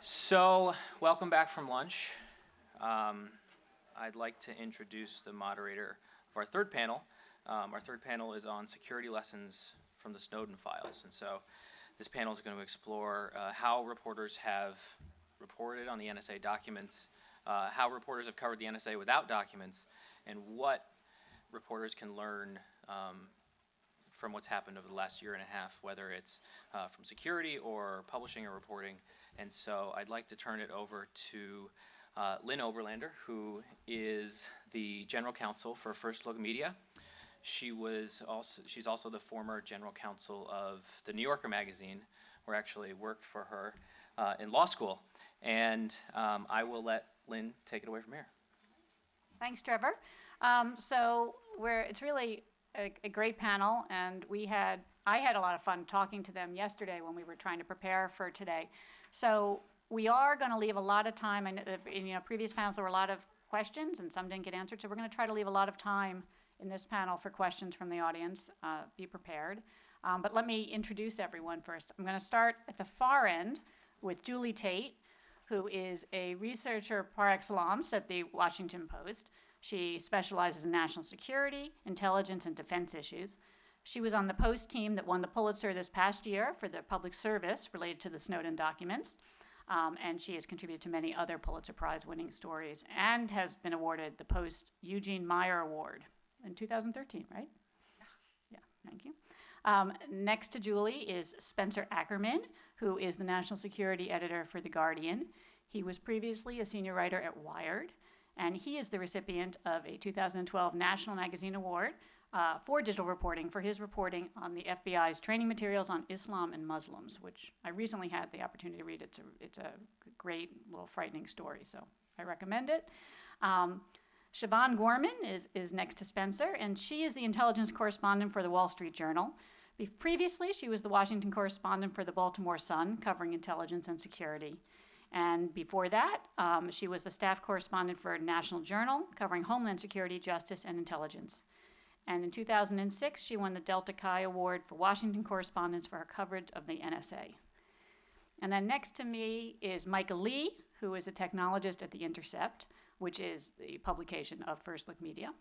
So, welcome back from lunch. I'd like to introduce the moderator of our third panel. Our third panel is on security lessons from the Snowden files. And so this panel is going to explore how reporters have reported on the NSA documents, how reporters have covered the NSA without documents, and what reporters can learn from what's happened over the last year and a half, whether it's from security or publishing or reporting. And so I'd like to turn it over to Lynn Oberlander, who is the general counsel for First Look Media. She's also the former general counsel of the New Yorker magazine, where I actually worked for her in law school. And I will let Lynn take it away from here. Thanks, Trevor. It's really a great panel, and I had a lot of fun talking to them yesterday when we were trying to prepare for today. So we are going to leave a lot of time. In previous panels there were a lot of questions, and some didn't get answered. So we're going to try to leave a lot of time in this panel for questions from the audience. Be prepared. But let me introduce everyone first. I'm going to start at the far end with Julie Tate, who is a researcher par excellence at the Washington Post. She specializes in national security, intelligence, and defense issues. She was on the Post team that won the Pulitzer this past year for the public service related to the Snowden documents. And she has contributed to many other Pulitzer Prize-winning stories and has been awarded the Post Eugene Meyer Award in 2013, right? Yeah, thank you. Next to Julie is Spencer Ackerman, who is the national security editor for The Guardian. He was previously a senior writer at Wired, and he is the recipient of a 2012 National Magazine Award for digital reporting for his reporting on the FBI's training materials on Islam and Muslims, which I recently had the opportunity to read. It's a great little frightening story, so I recommend it. Siobhan Gorman is next to Spencer, and she is the intelligence correspondent for the Wall Street Journal. Previously, she was the Washington correspondent for the Baltimore Sun, covering intelligence and security. And before that, she was the staff correspondent for National Journal, covering Homeland Security, Justice, and Intelligence. And in 2006, she won the Delta Chi Award for Washington correspondence for her coverage of the NSA. And then next to me is Micah Lee, who is a technologist at the Intercept, which is the publication of First Look Media.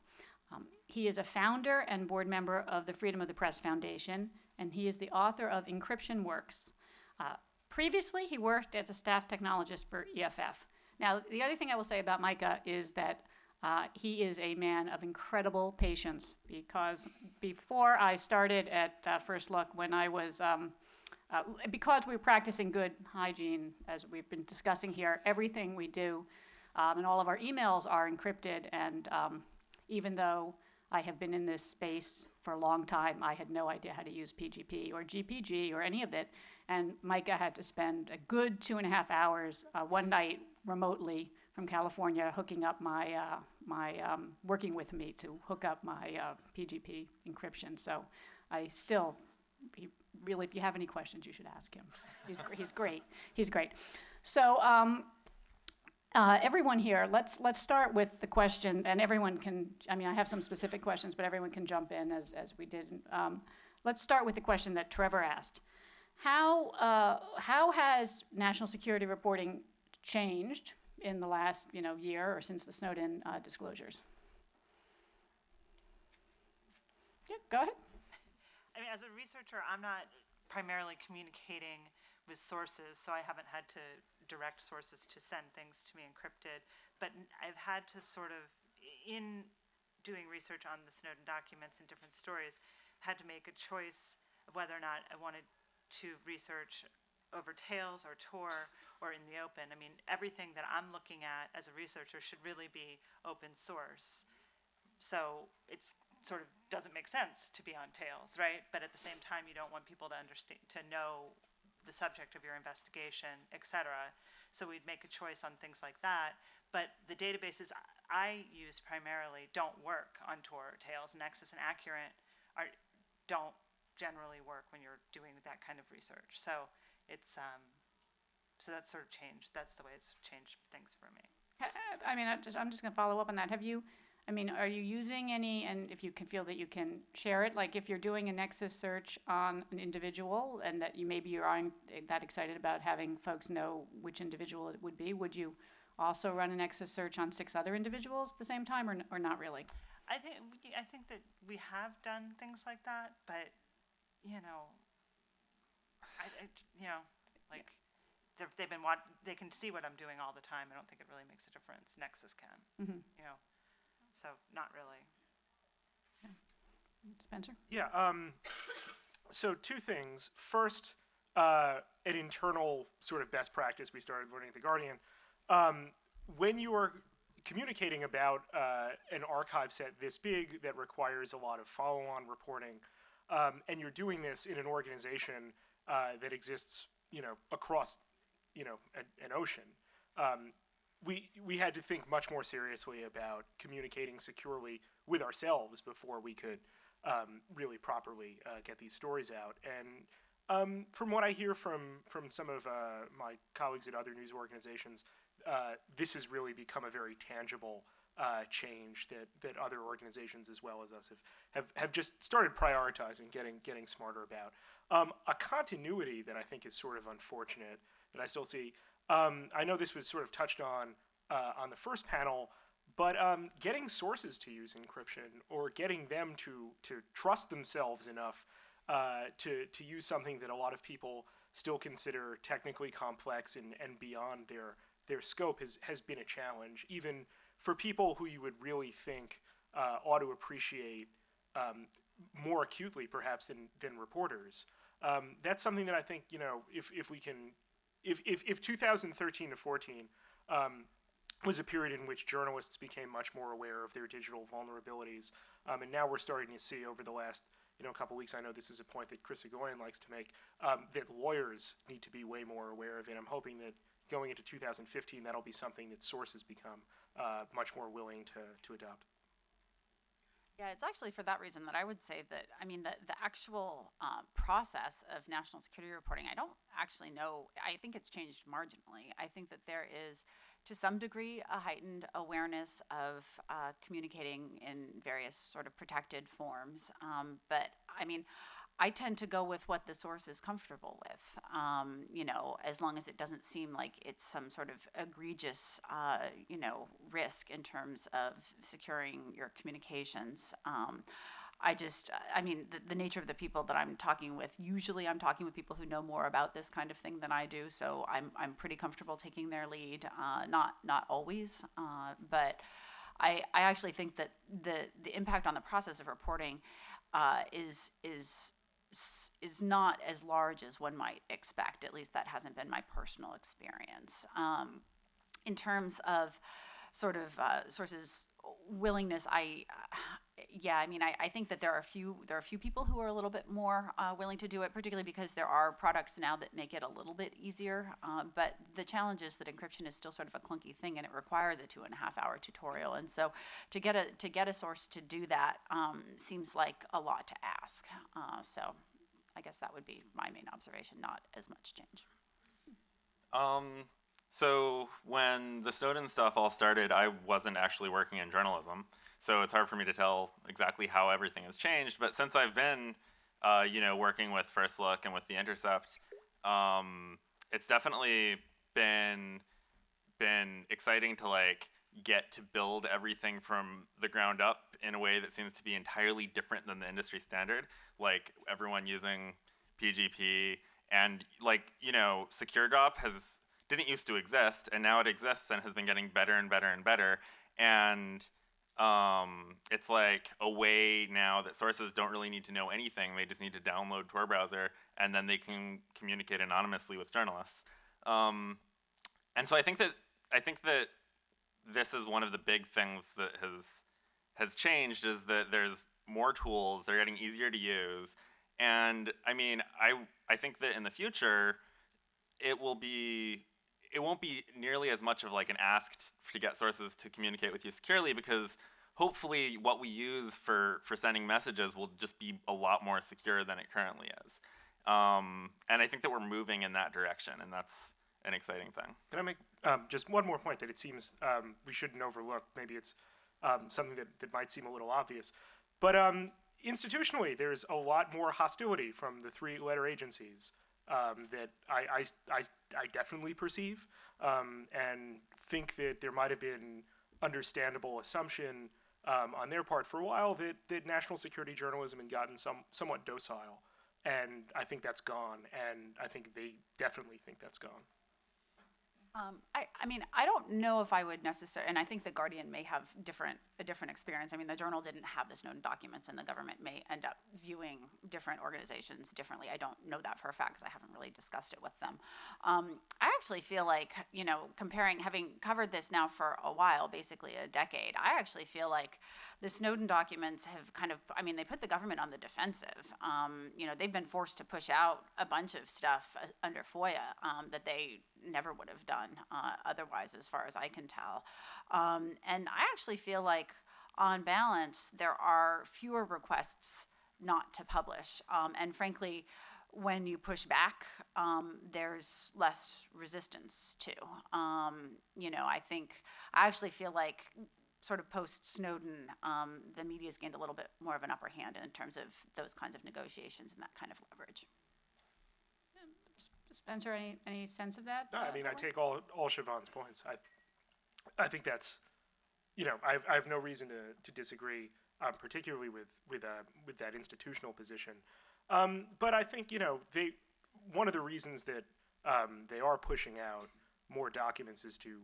He is a founder and board member of the Freedom of the Press Foundation, and he is the author of Encryption Works. Previously, he worked as a staff technologist for EFF. Now, the other thing I will say about Micah is that he is a man of incredible patience, because before I started at First Look, when I was, because we were practicing good hygiene, as we've been discussing here, everything we do and all of our emails are encrypted, and even though I have been in this space for a long time, I had no idea how to use PGP or GPG or any of it, and Micah had to spend a good 2.5 hours one night remotely from California hooking up working with me to hook up my PGP encryption. So really, if you have any questions, you should ask him. He's great. He's great. So everyone here, let's start with the question, and everyone can, I have some specific questions, but everyone can jump in as we did. Let's start with the question that Trevor asked. How has national security reporting changed in the last year or since the Snowden disclosures? Yeah, go ahead. As a researcher, I'm not primarily communicating with sources, so I haven't had to direct sources to send things to me encrypted. But I've had to sort of, in doing research on the Snowden documents and different stories, had to make a choice of whether or not I wanted to research over Tails or Tor or in the open. Everything that I'm looking at as a researcher should really be open source. So it's sort of doesn't make sense to be on Tails, right? But at the same time, you don't want people to understand, to know the subject of your investigation, et cetera. So we'd make a choice on things like that. But the databases I use primarily don't work on Tor or Tails. Nexus and Accurate don't generally work when you're doing that kind of research. So it's so that's sort of changed. That's the way it's changed things for me. I'm just going to follow up on that. Have you I mean, are you using any, and if you can feel that you can share it, like if you're doing a nexus search on an individual and that maybe you aren't that excited about having folks know which individual it would be, would you also run a nexus search on 6 other individuals at the same time, or not really? I think that we have done things like that, but you know, like they can see what I'm doing all the time. I don't think it really makes a difference. Nexus can, you know, so not really. Spencer? Yeah, so 2 things. First, an internal sort of best practice we started learning at The Guardian. When you are communicating about an archive set this big that requires a lot of follow-on reporting, and you're doing this in an organization that exists, across, an ocean, we had to think much more seriously about communicating securely with ourselves before we could really properly get these stories out. And from what I hear from some of my colleagues at other news organizations, this has really become a very tangible change that other organizations as well as us have just started prioritizing, getting smarter about. A continuity that I think is sort of unfortunate that I still see. I know this was sort of touched on the first panel, but getting sources to use encryption or getting them to trust themselves enough to use something that a lot of people still consider technically complex and beyond their scope has been a challenge, even for people who you would really think ought to appreciate more acutely perhaps than reporters. That's something that I think, if we can, if 2013 to 14 was a period in which journalists became much more aware of their digital vulnerabilities, and now we're starting to see over the last couple weeks, I know this is a point that Chris Egoyan likes to make, that lawyers need to be way more aware of it. I'm hoping that going into 2015, that'll be something that sources become much more willing to adopt. Yeah, it's actually for that reason that I would say that, the actual process of national security reporting, I don't actually know. I think it's changed marginally. I think that there is, to some degree, a heightened awareness of communicating in various sort of protected forms. But I tend to go with what the source is comfortable with, as long as it doesn't seem like it's some sort of egregious, risk in terms of securing your communications. The nature of the people that I'm talking with, usually I'm talking with people who know more about this kind of thing than I do, so I'm pretty comfortable taking their lead, not always, but I actually think that the impact on the process of reporting is not as large as one might expect. At least that hasn't been my personal experience. In terms of sort of sources' willingness, I think that there are a few people who are a little bit more willing to do it, particularly because there are products now that make it a little bit easier. But the challenge is that encryption is still sort of a clunky thing, and it requires a 2.5-hour tutorial. And so to get a source to do that seems like a lot to ask. So I guess that would be my main observation. Not as much change. So when the Snowden stuff all started, I wasn't actually working in journalism. So it's hard for me to tell exactly how everything has changed. But since I've been, working with First Look and with the Intercept, it's definitely been exciting to get to build everything from the ground up in a way that seems to be entirely different than the industry standard. Like everyone using PGP and SecureDrop didn't used to exist, and now it exists and has been getting better and better and better. And it's like a way now that sources don't really need to know anything. They just need to download Tor browser, and then they can communicate anonymously with journalists. And so I think that this is one of the big things that has changed, is that there's more tools. They're getting easier to use, and I think that in the future it won't be nearly as much of an ask to get sources to communicate with you securely, because hopefully what we use for sending messages will just be a lot more secure than it currently is. And I think that we're moving in that direction, and that's an exciting thing. Can I make just one more point that it seems we shouldn't overlook? Maybe it's something that might seem a little obvious. But institutionally, there's a lot more hostility from the three-letter agencies that I definitely perceive, and think that there might have been understandable assumption on their part for a while that national security journalism had gotten somewhat docile. And I think that's gone, and I think they definitely think that's gone. I mean, I don't know if I would necessarily, and I think the Guardian may have a different experience. I mean, the Journal didn't have the Snowden documents, and the government may end up viewing different organizations differently. I don't know that for a fact, because I haven't really discussed it with them. I actually feel like, having covered this now for a while, basically a decade, I actually feel like the Snowden documents have they put the government on the defensive. They've been forced to push out a bunch of stuff under FOIA that they never would have done otherwise, as far as I can tell. And I actually feel like, on balance, there are fewer requests not to publish. And frankly, when you push back, there's less resistance too. I actually feel like, sort of post-Snowden, the media's gained a little bit more of an upper hand in terms of those kinds of negotiations and that kind of leverage. Spencer, any sense of that? No, I mean, I take all Siobhan's points. I think that's, I have no reason to disagree, particularly with that institutional position. But I think, one of the reasons that they are pushing out more documents is to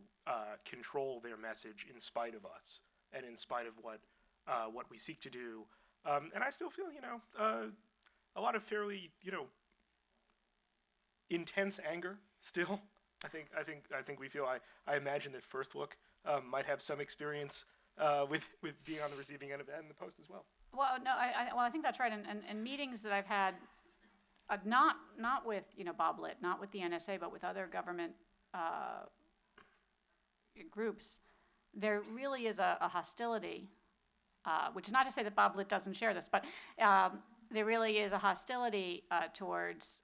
control their message in spite of us and in spite of what we seek to do. And I still feel, a lot of fairly, intense anger still. I think we feel. I imagine that First Look might have some experience with being on the receiving end of that in the Post as well. Well, no, I think that's right. And meetings that I've had, not with Bob Litt, not with the NSA, but with other government groups, there really is a hostility, which is not to say that Bob Litt doesn't share this, but there really is a hostility towards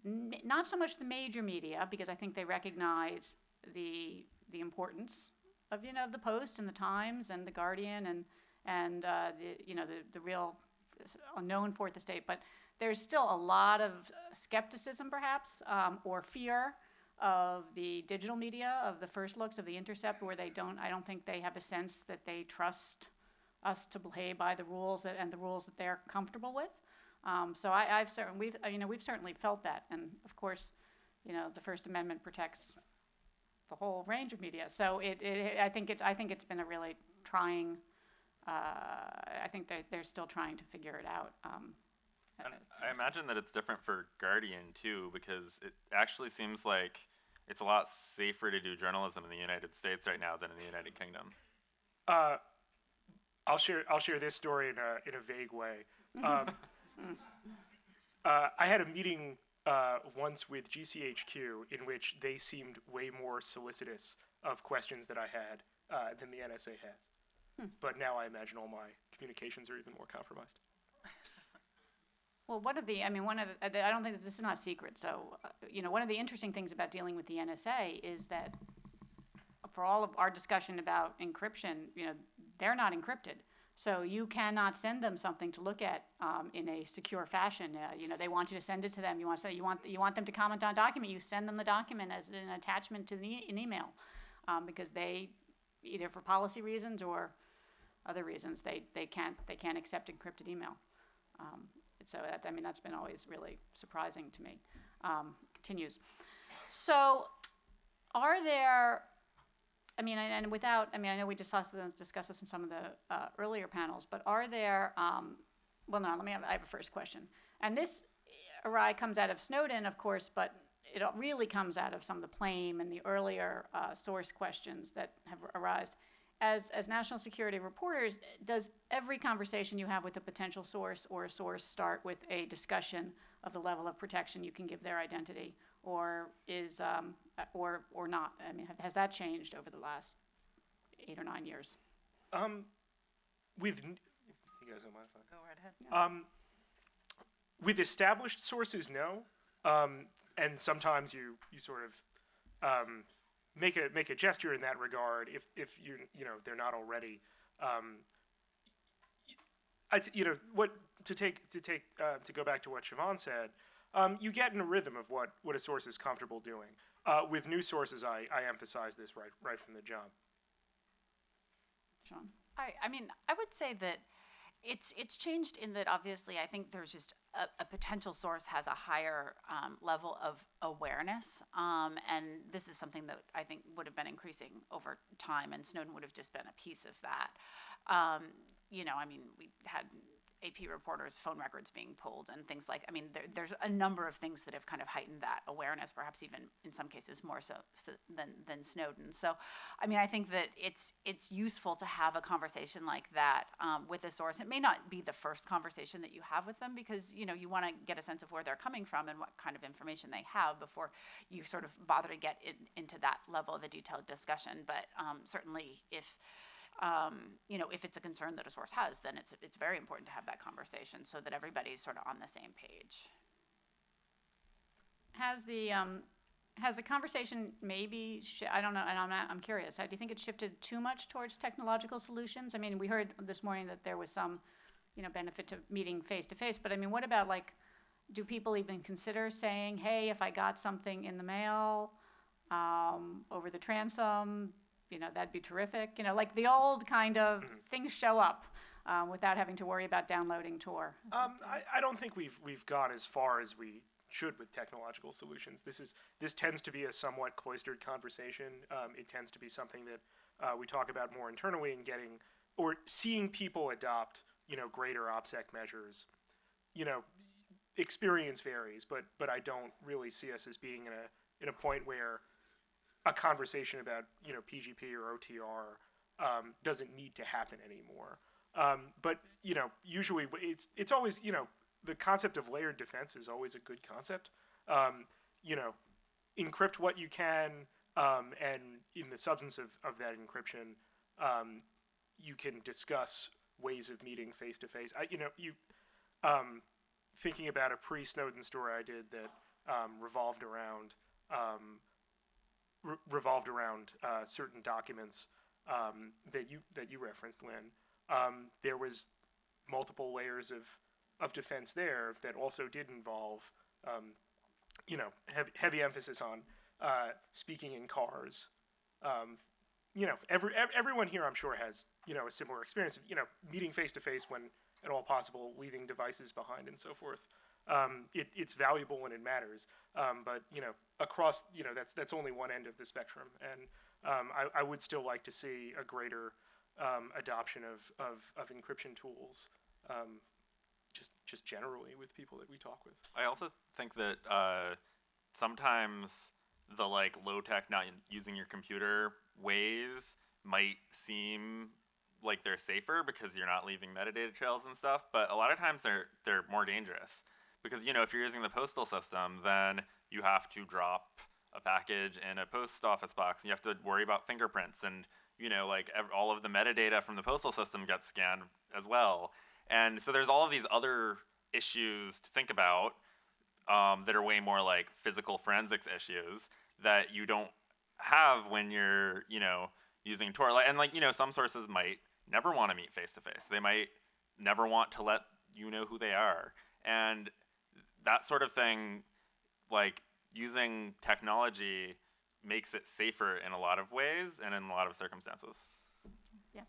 not so much the major media, because I think they recognize the importance of the Post and the Times and the Guardian and the real known fourth estate, but there's still a lot of skepticism, perhaps, or fear of the digital media, of the First Looks, of the Intercept, where I don't think they have a sense that they trust us to play by the rules and the rules that they're comfortable with. So we've certainly felt that, and of course, the First Amendment protects the whole range of media. So I think it's been a really trying. I think they're still trying to figure it out. And I imagine that it's different for Guardian too, because it actually seems like it's a lot safer to do journalism in the United States right now than in the United Kingdom. I'll share this story in a vague way. I had a meeting once with GCHQ in which they seemed way more solicitous of questions that I had than the NSA has. But now I imagine all my communications are even more compromised. Well, I don't think this is not secret. So, one of the interesting things about dealing with the NSA is that for all of our discussion about encryption, they're not encrypted. So you cannot send them something to look at in a secure fashion. They want you to send it to them. You want them to comment on a document. You send them the document as an attachment to an email, because they, either for policy reasons or other reasons, they can't accept encrypted email. So that's been always really surprising to me. Continues. So, are there? I know we discussed this in some of the earlier panels, but are there, I have a first question. And this comes out of Snowden, of course, but it really comes out of some of the Plame and the earlier source questions that have arisen. As national security reporters, does every conversation you have with a potential source or a source start with a discussion of the level of protection you can give their identity, or is or not? I mean, has that changed over the last 8 or 9 years? You guys don't mind if I Go right ahead. With established sources, no. And sometimes you sort of make a gesture in that regard if they're not already. To go back to what Siobhan said, you get in a rhythm of what a source is comfortable doing. With new sources, I emphasize this right from the jump. Sean? I mean, I would say that it's changed in that obviously I think there's just a potential source has a higher level of awareness, and this is something that I think would have been increasing over time, and Snowden would have just been a piece of that. You know, I mean, we had AP reporters' phone records being pulled and things like, I mean, there's a number of things that have kind of heightened that awareness, perhaps even in some cases more so than Snowden. So, I mean, I think that it's useful to have a conversation like that with a source. It may not be the first conversation that you have with them because, you know, you want to get a sense of where they're coming from and what kind of information they have before you sort of bother to get into that level of a detailed discussion. But certainly if you know, if it's a concern that a source has, then it's very important to have that conversation so that everybody's sort of on the same page. Has the conversation maybe, I don't know, and I'm curious, do you think it shifted too much towards technological solutions? I mean, we heard this morning that there was some, you know, benefit to meeting face to face, but I mean, what about like, do people even consider saying, hey, if I got something in the mail, over the transom, you know, that'd be terrific. You know, like the old kind of things show up without having to worry about downloading Tor. I don't think we've gone as far as we should with technological solutions. This tends to be a somewhat cloistered conversation. It tends to be something that we talk about more internally and getting or seeing people adopt, you know, greater OPSEC measures. You know, experience varies, but I don't really see us as being in a point where a conversation about, you know, PGP or OTR doesn't need to happen anymore. But, you know, usually it's always, you know, the concept of layered defense is always a good concept. You know, encrypt what you can, and in the substance of that encryption, you can discuss ways of meeting face to face. Thinking about a pre-Snowden story I did that revolved around certain documents that you referenced, Lynn. There was multiple layers of defense there that also did involve, you know, heavy emphasis on speaking in cars. You know, everyone here, I'm sure, has, you know, a similar experience of, you know, meeting face to face when at all possible, leaving devices behind and so forth. It's valuable when it matters, but, you know, across, you know, that's only one end of the spectrum, and I would still like to see a greater adoption of encryption tools, just generally with people that we talk with. I also think that sometimes the like low tech, not using your computer ways might seem like they're safer because you're not leaving metadata trails and stuff, but a lot of times they're more dangerous. Because, you know, if you're using the postal system, then you have to drop a package in a post office box. You have to worry about fingerprints, and, you know, like all of the metadata from the postal system gets scanned as well. And so there's all of these other issues to think about that are way more like physical forensics issues that you don't have when you're, you know, using Tor. And like, you know, some sources might never want to meet face to face. They might never want to let you know who they are. And that sort of thing, like using technology makes it safer in a lot of ways and in a lot of circumstances. Yeah.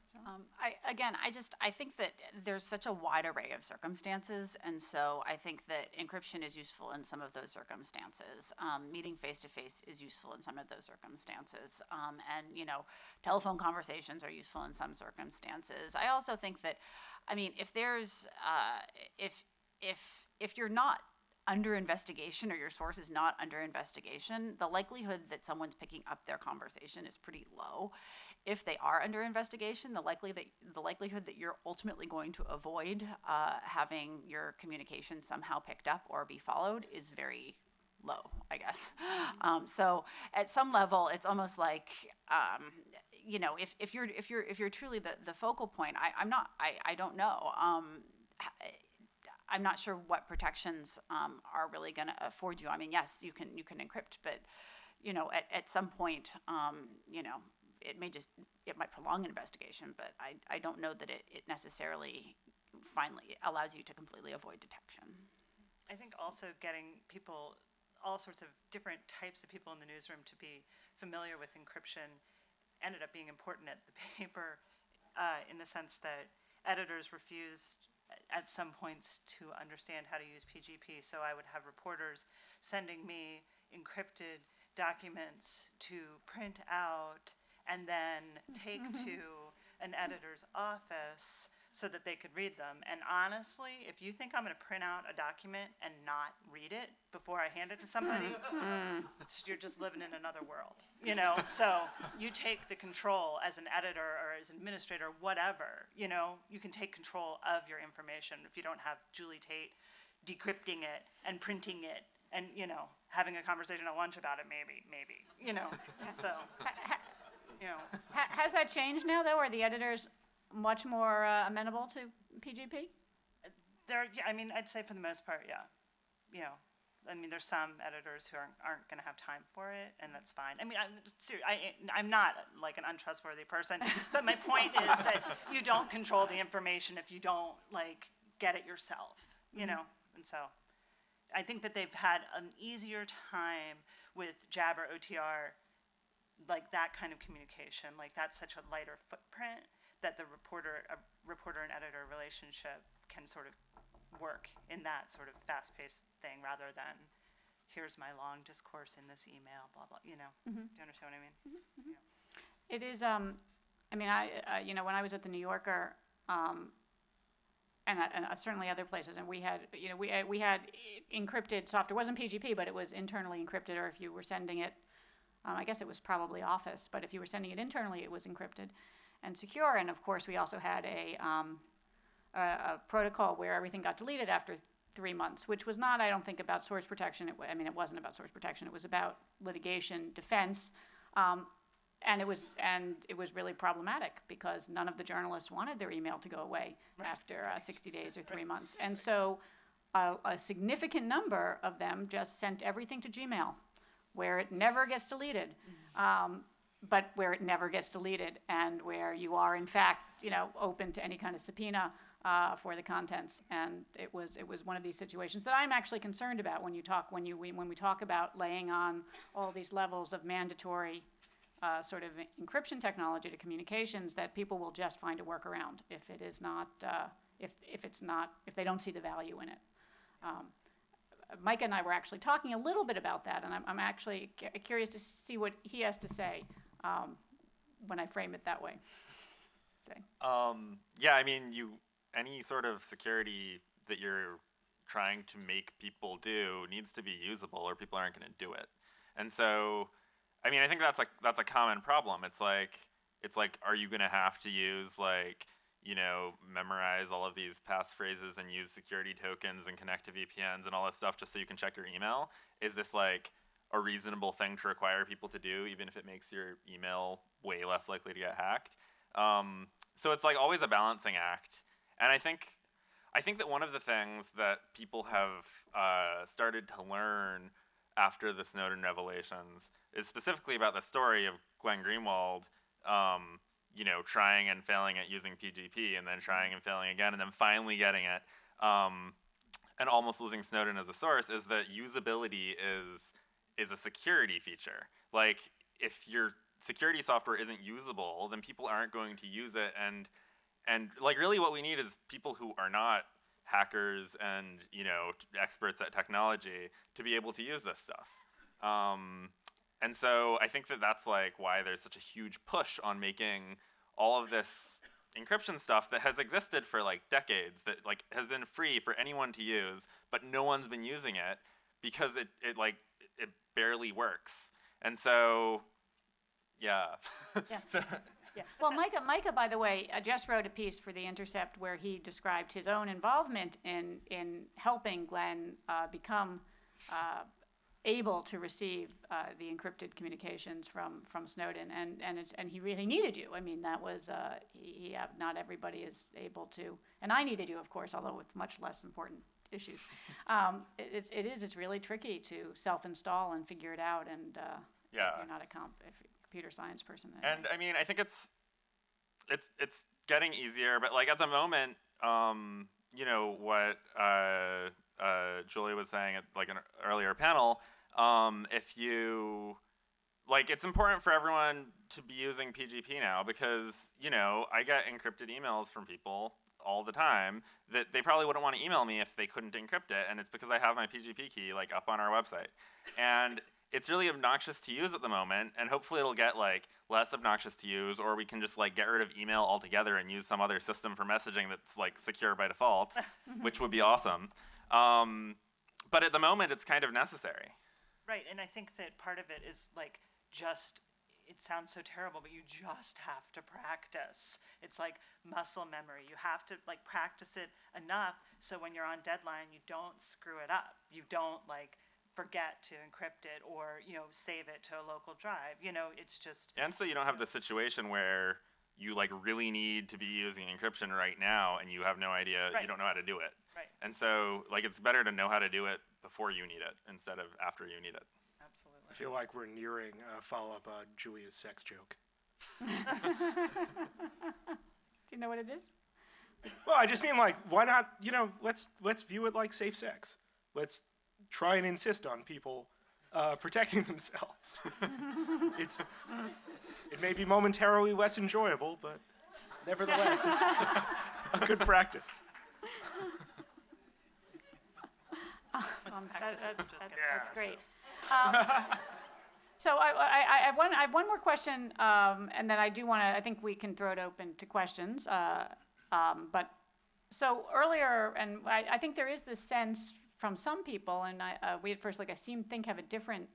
I think that there's such a wide array of circumstances, and so I think that encryption is useful in some of those circumstances. Meeting face to face is useful in some of those circumstances, and, you know, telephone conversations are useful in some circumstances. I also think that, I mean, if there's if you're not under investigation or your source is not under investigation, the likelihood that someone's picking up their conversation is pretty low. If they are under investigation, the likelihood that you're ultimately going to avoid having your communication somehow picked up or be followed is very low, I guess. So at some level, it's almost like, you know, if you're truly the focal point, I don't know. I'm not sure what protections are really going to afford you. I mean, yes, you can encrypt, but, you know, at some point, you know, it might prolong an investigation, but I don't know that it necessarily finally allows you to completely avoid detection. I think also getting people, all sorts of different types of people in the newsroom to be familiar with encryption ended up being important at the paper in the sense that editors refused at some points to understand how to use PGP. So I would have reporters sending me encrypted documents to print out and then take to an editor's office so that they could read them. And honestly, if you think I'm going to print out a document and not read it before I hand it to somebody, you're just living in another world, you know? So you take the control as an editor or as an administrator, whatever, you know? You can take control of your information if you don't have Julie Tate decrypting it and printing it and, you know, having a conversation at lunch about it, maybe, you know? So, you know. Has that changed now, though? Are the editors much more amenable to PGP? Yeah, I mean, I'd say for the most part, yeah. You know, I mean, there's some editors who aren't going to have time for it, and that's fine. I mean, I'm not like an untrustworthy person, but my point is that you don't control the information if you don't like get it yourself, you know. And so, I think that they've had an easier time with JAB or OTR, like that kind of communication. Like that's such a lighter footprint that the reporter and editor relationship can sort of work in that sort of fast-paced thing rather than here's my long discourse in this email, blah, blah, you know. Do you understand what I mean? Yeah. It is, I mean, you know, when I was at the New Yorker, and certainly other places, and we had, you know, we had encrypted software. It wasn't PGP, but it was internally encrypted, or if you were sending it, I guess it was probably Office, but if you were sending it internally, it was encrypted and secure. And of course, we also had a protocol where everything got deleted after 3 months, which was not, I don't think, about source protection. I mean, it wasn't about source protection. It was about litigation defense, and it was really problematic because none of the journalists wanted their email to go away after 60 days or 3 months, and so a significant number of them just sent everything to Gmail, where it never gets deleted. But where it never gets deleted, and where you are in fact, you know, open to any kind of subpoena for the contents. And it was one of these situations that I'm actually concerned about when we talk about laying on all these levels of mandatory sort of encryption technology to communications, that people will just find a workaround if it is not if they don't see the value in it. Micah and I were actually talking a little bit about that, and I'm actually curious to see what he has to say when I frame it that way. Yeah, I mean, any sort of security that you're trying to make people do needs to be usable, or people aren't going to do it. And so, I mean, I think that's a common problem. It's like, are you going to have to use memorize all of these passphrases and use security tokens and connect to VPNs and all this stuff just so you can check your email? Is this like a reasonable thing to require people to do, even if it makes your email way less likely to get hacked? So it's like always a balancing act. And I think that one of the things that people have started to learn after the Snowden revelations is specifically about the story of Glenn Greenwald, trying and failing at using PGP, and then trying and failing again, and then finally getting it, and almost losing Snowden as a source, is that usability is a security feature. Like, if your security software isn't usable, then people aren't going to use it, and like really what we need is people who are not hackers and experts at technology to be able to use this stuff. And so I think that that's like why there's such a huge push on making all of this encryption stuff that has existed for like decades, that like has been free for anyone to use, but no one's been using it because it barely works. And so, yeah. Yeah. Yeah. Well, Micah, by the way, just wrote a piece for the Intercept where he described his own involvement in helping Glenn become able to receive the encrypted communications from Snowden, and he really needed you. I mean, that was not everybody is able to, and I needed you, of course, although with much less important issues. It's really tricky to self-install and figure it out, and Yeah. if you're not computer science person. And I mean, I think it's getting easier, but like at the moment, you know what Julie was saying at like an earlier panel, if you like, it's important for everyone to be using PGP now because, you know, I get encrypted emails from people all the time that they probably wouldn't want to email me if they couldn't encrypt it, and it's because I have my PGP key like up on our website. And it's really obnoxious to use at the moment, and hopefully it'll get like less obnoxious to use, or we can just like get rid of email altogether and use some other system for messaging that's like secure by default, which would be awesome. But at the moment, it's kind of necessary. Right, and I think that part of it is like just, it sounds so terrible, but you just have to practice. It's like muscle memory. You have to like practice it enough so when you're on deadline, you don't screw it up. You don't like forget to encrypt it or, you know, save it to a local drive. You know, it's just. And so you don't have the situation where you like really need to be using encryption right now and you have no idea, Right. you don't know how to do it. Right. And so like it's better to know how to do it before you need it instead of after you need it. Absolutely. I feel like we're nearing a follow-up on Julia's sex joke. Do you know what it is? Well, I just mean like, why not? You know, let's view it like safe sex. Let's try and insist on people protecting themselves. It may be momentarily less enjoyable, but nevertheless, it's a good practice. That's great. So I have one more question, and then I do want to. I think we can throw it open to questions. But so earlier, and I think there is this sense from some people, and we at First Look, I think have a different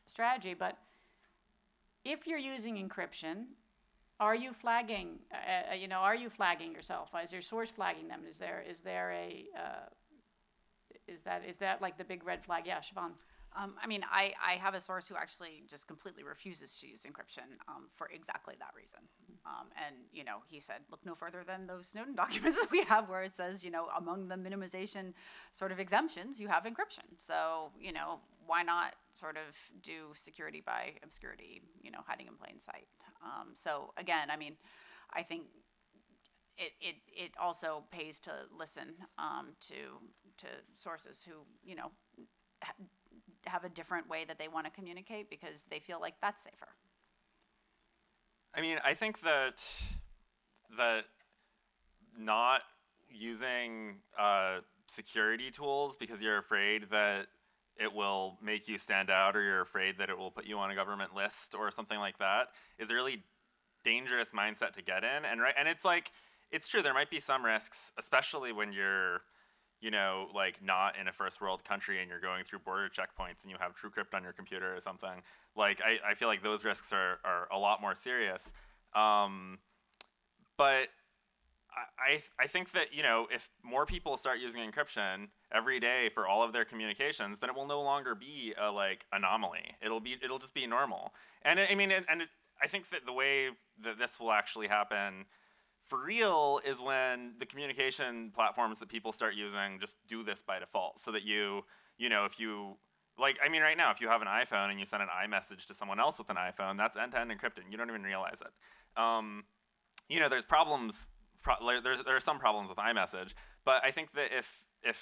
strategy. But if you're using encryption, are you flagging? Are you flagging yourself? Is your source flagging them? Is there a is that like the big red flag? Yeah, Siobhan. I mean, I have a source who actually just completely refuses to use encryption for exactly that reason. And, you know, he said, look no further than those Snowden documents that we have where it says, you know, among the minimization sort of exemptions, you have encryption. So, you know, why not sort of do security by obscurity, you know, hiding in plain sight? So, again, I mean, I think it also pays to listen to sources who, you know, have a different way that they want to communicate because they feel like that's safer. I mean, I think that not using security tools because you're afraid that it will make you stand out or you're afraid that it will put you on a government list or something like that is a really dangerous mindset to get in. And it's like, it's true, there might be some risks, especially when you're, you know, like not in a first world country and you're going through border checkpoints and you have TrueCrypt on your computer or something. Like, I feel like those risks are a lot more serious. But I think that, you know, if more people start using encryption every day for all of their communications, then it will no longer be a like anomaly. It'll just be normal. And I think that the way that this will actually happen for real is when the communication platforms that people start using just do this by default, so that you know, if you, like, I mean, right now, if you have an iPhone and you send an iMessage to someone else with an iPhone, that's end-to-end encrypted. You don't even realize it. You know, there's problems. There are some problems with iMessage, but I think that if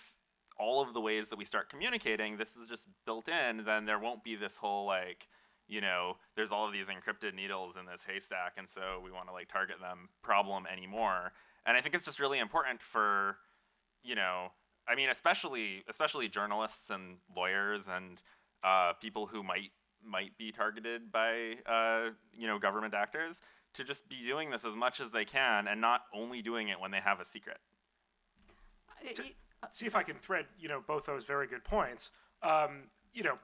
all of the ways that we start communicating, this is just built in, then there won't be this whole like, you know, there's all of these encrypted needles in this haystack, and so we want to like target them problem anymore. And I think it's just really important for, you know, I mean, especially journalists and lawyers and people who might be targeted by you know, government actors, to just be doing this as much as they can and not only doing it when they have a secret. See if I can thread, you know, both those very good points. You know,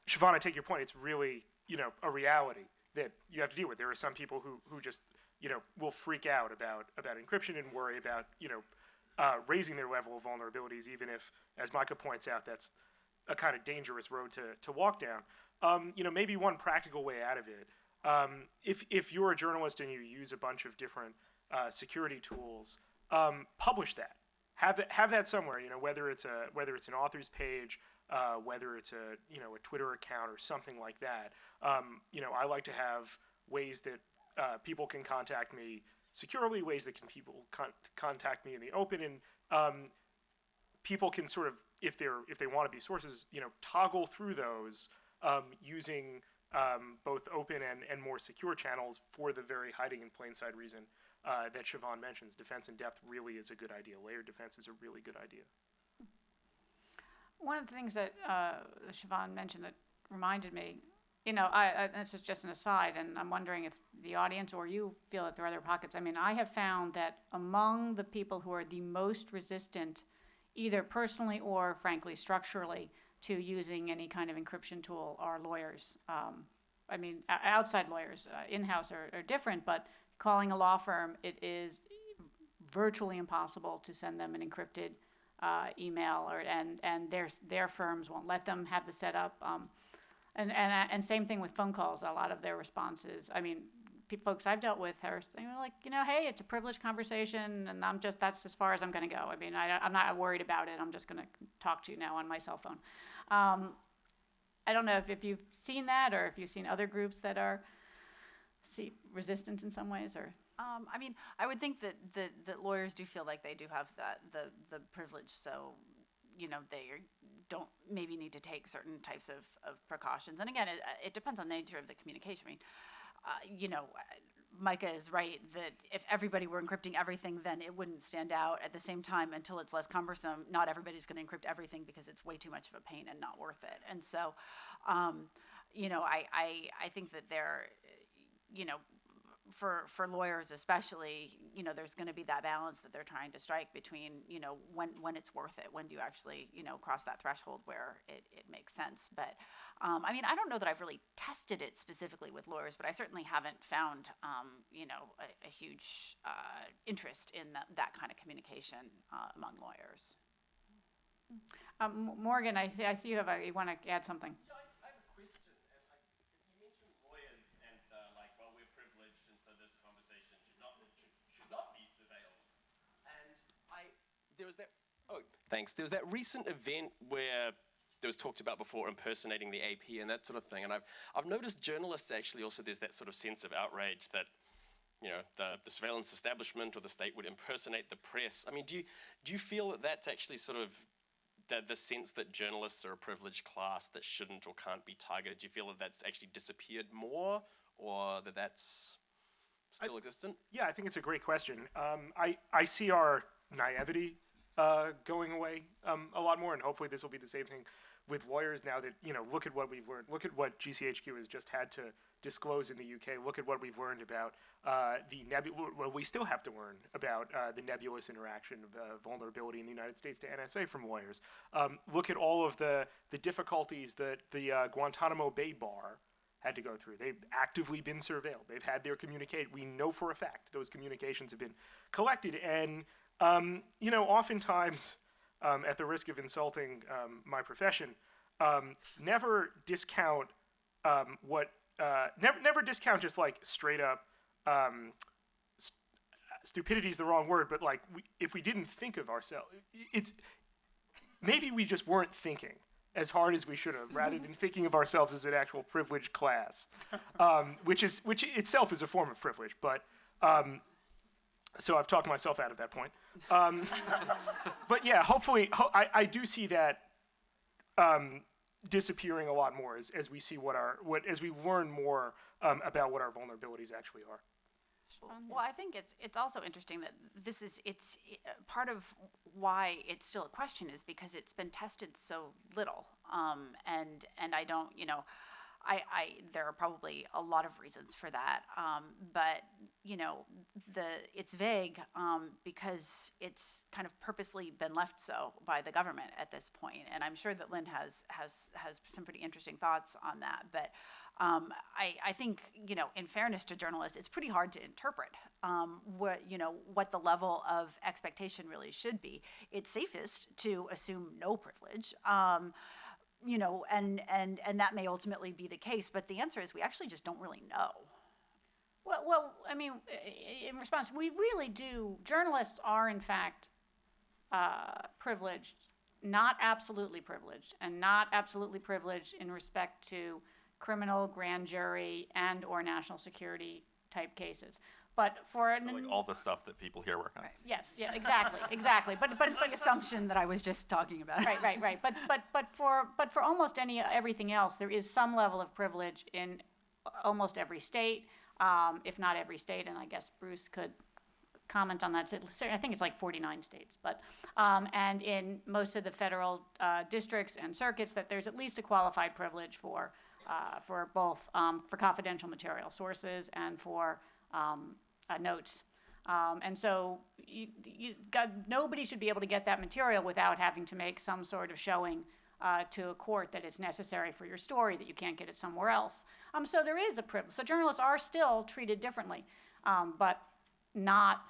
Siobhan, I take your point. It's really, you know, a reality that you have to deal with. There are some people who just, you know, will freak out about encryption and worry about, you know, raising their level of vulnerabilities, even if, as Micah points out, that's a kind of dangerous road to walk down. You know, maybe one practical way out of it, if you're a journalist and you use a bunch of different security tools, publish that. Have that somewhere. You know, whether it's an author's page, whether it's a Twitter account or something like that. I like to have ways that people can contact me securely, ways that people contact me in the open, and people can sort of, if they want to be sources, toggle through those using both open and more secure channels for the very hiding in plain sight reason that Siobhan mentions. Defense in depth really is a good idea. Layered defense is a really good idea. One of the things that Siobhan mentioned that reminded me, this is just an aside, and I'm wondering if the audience or you feel that there are other pockets. I mean, I have found that among the people who are the most resistant, either personally or frankly structurally, to using any kind of encryption tool are lawyers. Outside lawyers, in-house are different, but calling a law firm, it is virtually impossible to send them an encrypted email, and their firms won't let them have the setup. And same thing with phone calls. A lot of their responses, folks I've dealt with are like, hey, it's a privileged conversation, and that's as far as I'm going to go. I'm not worried about it. I'm just going to talk to you now on my cell phone. I don't know if you've seen that, or if you've seen other groups that see resistance in some ways, or. I would think that lawyers do feel like they do have the privilege, so they don't maybe need to take certain types of precautions. And again, it depends on the nature of the communication. Micah is right that if everybody were encrypting everything, then it wouldn't stand out. At the same time, until it's less cumbersome, not everybody's going to encrypt everything because it's way too much of a pain and not worth it. And so, I think that for lawyers especially, there's going to be that balance that they're trying to strike between, when it's worth it, when do you actually, cross that threshold where it makes sense. But, I don't know that I've really tested it specifically with lawyers, but I certainly haven't found, a huge interest in that kind of communication among lawyers. Morgan, I see you want to add something. Yeah, I have a question. You mentioned lawyers and we're privileged, and so this conversation should not be surveilled. And there was that. Oh, thanks. There was that recent event where there was talked about before impersonating the AP and that sort of thing. And I've noticed journalists actually also, there's that sort of sense of outrage that the surveillance establishment or the state would impersonate the press. Do you feel that that's actually sort of the sense that journalists are a privileged class that shouldn't or can't be targeted? Do you feel that that's actually disappeared more, or that that's still existent? Yeah, I think it's a great question. I see our naivety going away a lot more, and hopefully this will be the same thing with lawyers now that, look at what we've learned. Look at what GCHQ has just had to disclose in the UK. Look at what we've learned about we still have to learn about the nebulous interaction of vulnerability in the United States to NSA from lawyers. Look at all of the difficulties that the Guantanamo Bay bar had to go through. They've actively been surveilled. They've had their we know for a fact those communications have been collected, and oftentimes, at the risk of insulting my profession, never discount never discount just like straight up stupidity is the wrong word, but if we didn't think of ourselves, maybe we just weren't thinking as hard as we should have, rather than thinking of ourselves as an actual privileged class, which itself is a form of privilege. But so I've talked myself out of that point. But yeah, hopefully, I do see that disappearing a lot more as we see as we learn more about what our vulnerabilities actually are. Well, I think it's also interesting that it's part of why it's still a question is because it's been tested so little, and I don't, there are probably a lot of reasons for that, but it's vague because it's kind of purposely been left so by the government at this point, and I'm sure that Lynn has some pretty interesting thoughts on that. But I think in fairness to journalists, it's pretty hard to interpret what the level of expectation really should be. It's safest to assume no privilege. And that may ultimately be the case, but the answer is we actually just don't really know. Well, in response, we really do. Journalists are, in fact, privileged not absolutely privileged, and not absolutely privileged in respect to criminal, grand jury, and or national security type cases. But for So like all the stuff that people here work on. yes, yeah, exactly, exactly. But It's the assumption that I was just talking about. right. But for almost everything else, there is some level of privilege in almost every state, if not every state, and I guess Bruce could comment on that. I think it's like 49 states, but and in most of the federal districts and circuits, that there's at least a qualified privilege for both for confidential material sources and for notes. And so nobody should be able to get that material without having to make some sort of showing to a court that it's necessary for your story, that you can't get it somewhere else. So there is a privilege. So journalists are still treated differently, but not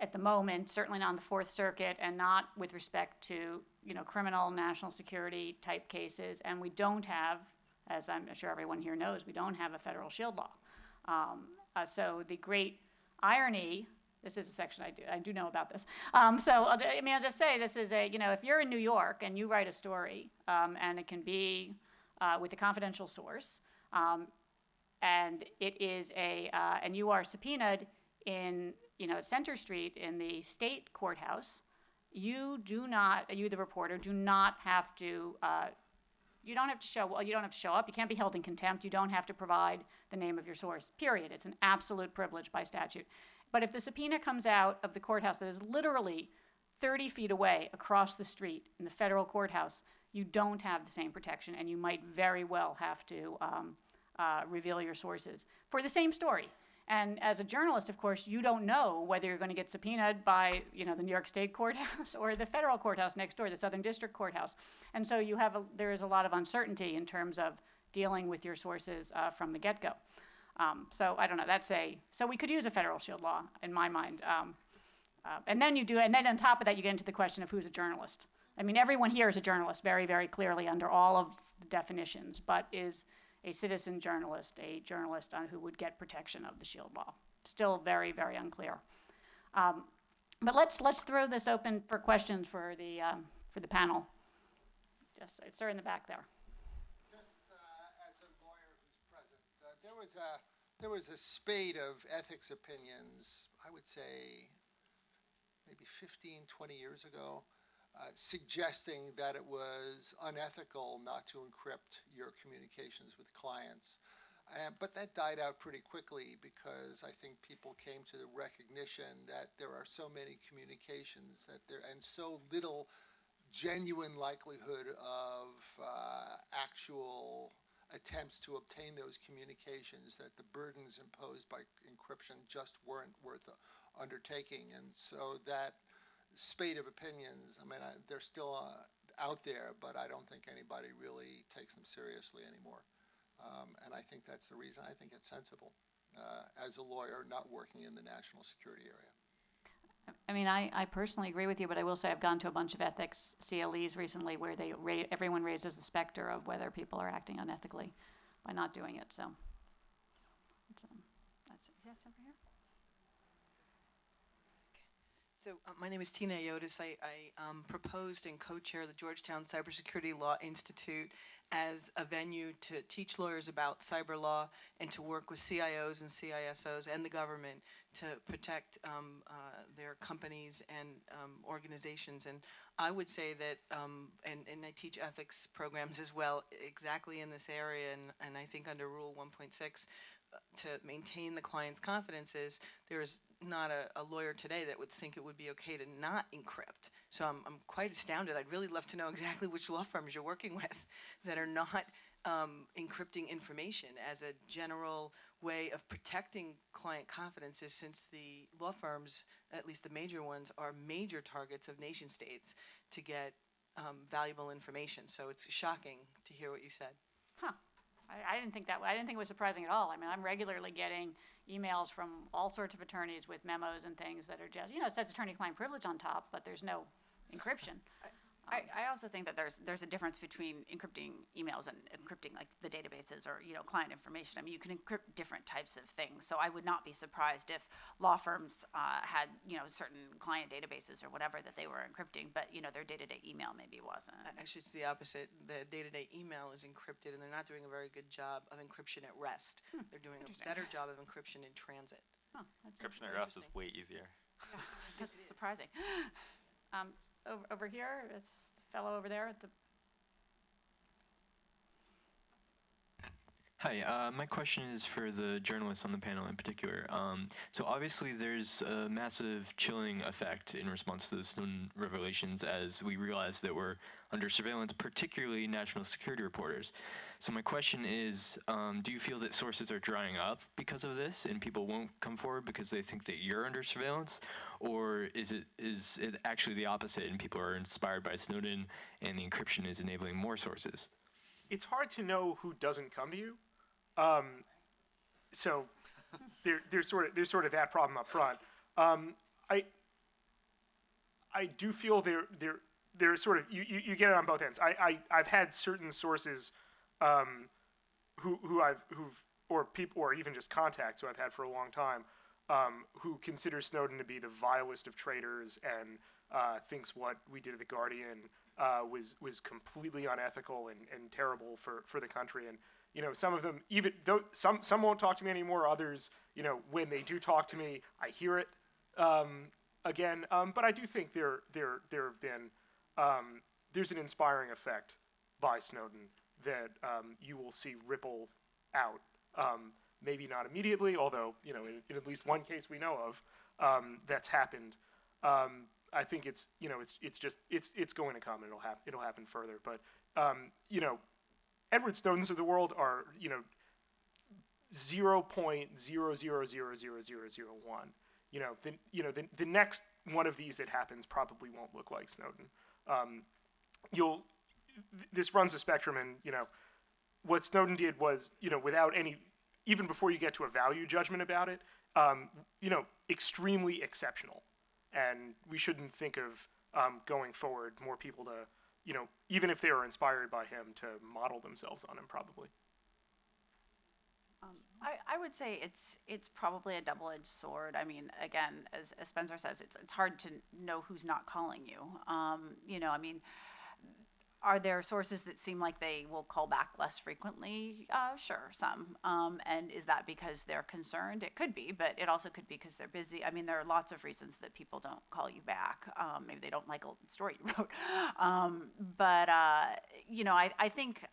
at the moment, certainly not on the Fourth Circuit, and not with respect to, criminal, national security type cases. And we don't have, as I'm sure everyone here knows, we don't have a federal shield law. So the great irony, this is a section I do know about this. So I'll just say this is if you're in New York and you write a story, and it can be with a confidential source, and it is and you are subpoenaed in, at Center Street in the state courthouse, you, the reporter, do not have to, you don't have to show up, you can't be held in contempt, you don't have to provide the name of your source, period. It's an absolute privilege by statute. But if the subpoena comes out of the courthouse that is literally 30 feet away across the street in the federal courthouse, you don't have the same protection, and you might very well have to reveal your sources for the same story. And as a journalist, of course, you don't know whether you're going to get subpoenaed by, the New York State courthouse or the federal courthouse next door, the Southern District Courthouse. And so there is a lot of uncertainty in terms of dealing with your sources from the get-go. So I don't know. So we could use a federal shield law in my mind. And then on top of that, you get into the question of who's a journalist. I mean, everyone here is a journalist, very, very clearly under all of the definitions, but is a citizen journalist a journalist who would get protection of the shield law? Still very, very unclear. But let's throw this open for questions for the panel. Yes, sir, in the back there. Just as a lawyer who's present, there was a spate of ethics opinions, I would say maybe 15, 20 years ago, suggesting that it was unethical not to encrypt your communications with clients. But that died out pretty quickly because I think people came to the recognition that there are so many communications and so little genuine likelihood of actual attempts to obtain those communications that the burdens imposed by encryption just weren't worth undertaking. And so that spate of opinions, they're still out there, but I don't think anybody really takes them seriously anymore. And I think that's the reason. I think it's sensible as a lawyer not working in the national security area. I personally agree with you, but I will say I've gone to a bunch of ethics CLEs recently where everyone raises the specter of whether people are acting unethically by not doing it. So that's it. Yes, over here. So my name is Tina Iotis. I proposed and co-chair the Georgetown Cybersecurity Law Institute as a venue to teach lawyers about cyber law and to work with CIOs and CISOs and the government to protect their companies and organizations. And I would say that, and I teach ethics programs as well, exactly in this area, and I think under Rule 1.6, to maintain the client's confidences, there is not a lawyer today that would think it would be okay to not encrypt. So I'm quite astounded. I'd really love to know exactly which law firms you're working with that are not encrypting information as a general way of protecting client confidences, since the law firms, at least the major ones, are major targets of nation states to get valuable information. So it's shocking to hear what you said. Huh. I didn't think it was surprising at all. I'm regularly getting emails from all sorts of attorneys with memos and things that are just, it says attorney-client privilege on top, but there's no encryption. I also think that there's a difference between encrypting emails and encrypting like the databases or client information. I mean, you can encrypt different types of things. So I would not be surprised if law firms had certain client databases or whatever that they were encrypting, but their day-to-day email maybe wasn't. Actually, it's the opposite. The day-to-day email is encrypted, and they're not doing a very good job of encryption at rest. They're doing a better job of encryption in transit. Oh, that's Encryption at rest is way easier. That's surprising. Over here, this fellow over there at the. Hi, my question is for the journalists on the panel in particular. So obviously there's a massive chilling effect in response to the Snowden revelations as we realize that we're under surveillance, particularly national security reporters. So my question is, do you feel that sources are drying up because of this and people won't come forward because they think that you're under surveillance? Or is it actually the opposite and people are inspired by Snowden and the encryption is enabling more sources? It's hard to know who doesn't come to you. So there's sort of that problem up front. I do feel there's sort of you get it on both ends. I've had certain sources or even just contacts who I've had for a long time who consider Snowden to be the vilest of traitors and thinks what we did at the Guardian was completely unethical and terrible for the country. And some of them, even though some won't talk to me anymore, others, when they do talk to me, I hear it again. But I do think there have been there's an inspiring effect by Snowden that you will see ripple out. Maybe not immediately, although in at least one case we know of that's happened. I think it's going to come and it'll happen further. But Edward Snowdens of the world are 0.00000001. The next one of these that happens probably won't look like Snowden. This runs a spectrum, and what Snowden did was without any, even before you get to a value judgment about it, extremely exceptional, and we shouldn't think of going forward more people to. Even if they are inspired by him, to model themselves on him, probably. I would say it's probably a double-edged sword. I mean, again, as Spencer says, it's hard to know who's not calling you. I mean, are there sources that seem like they will call back less frequently? Sure, some. And is that because they're concerned? It could be, but it also could be because they're busy. I mean, there are lots of reasons that people don't call you back. Maybe they don't like a story you wrote. I think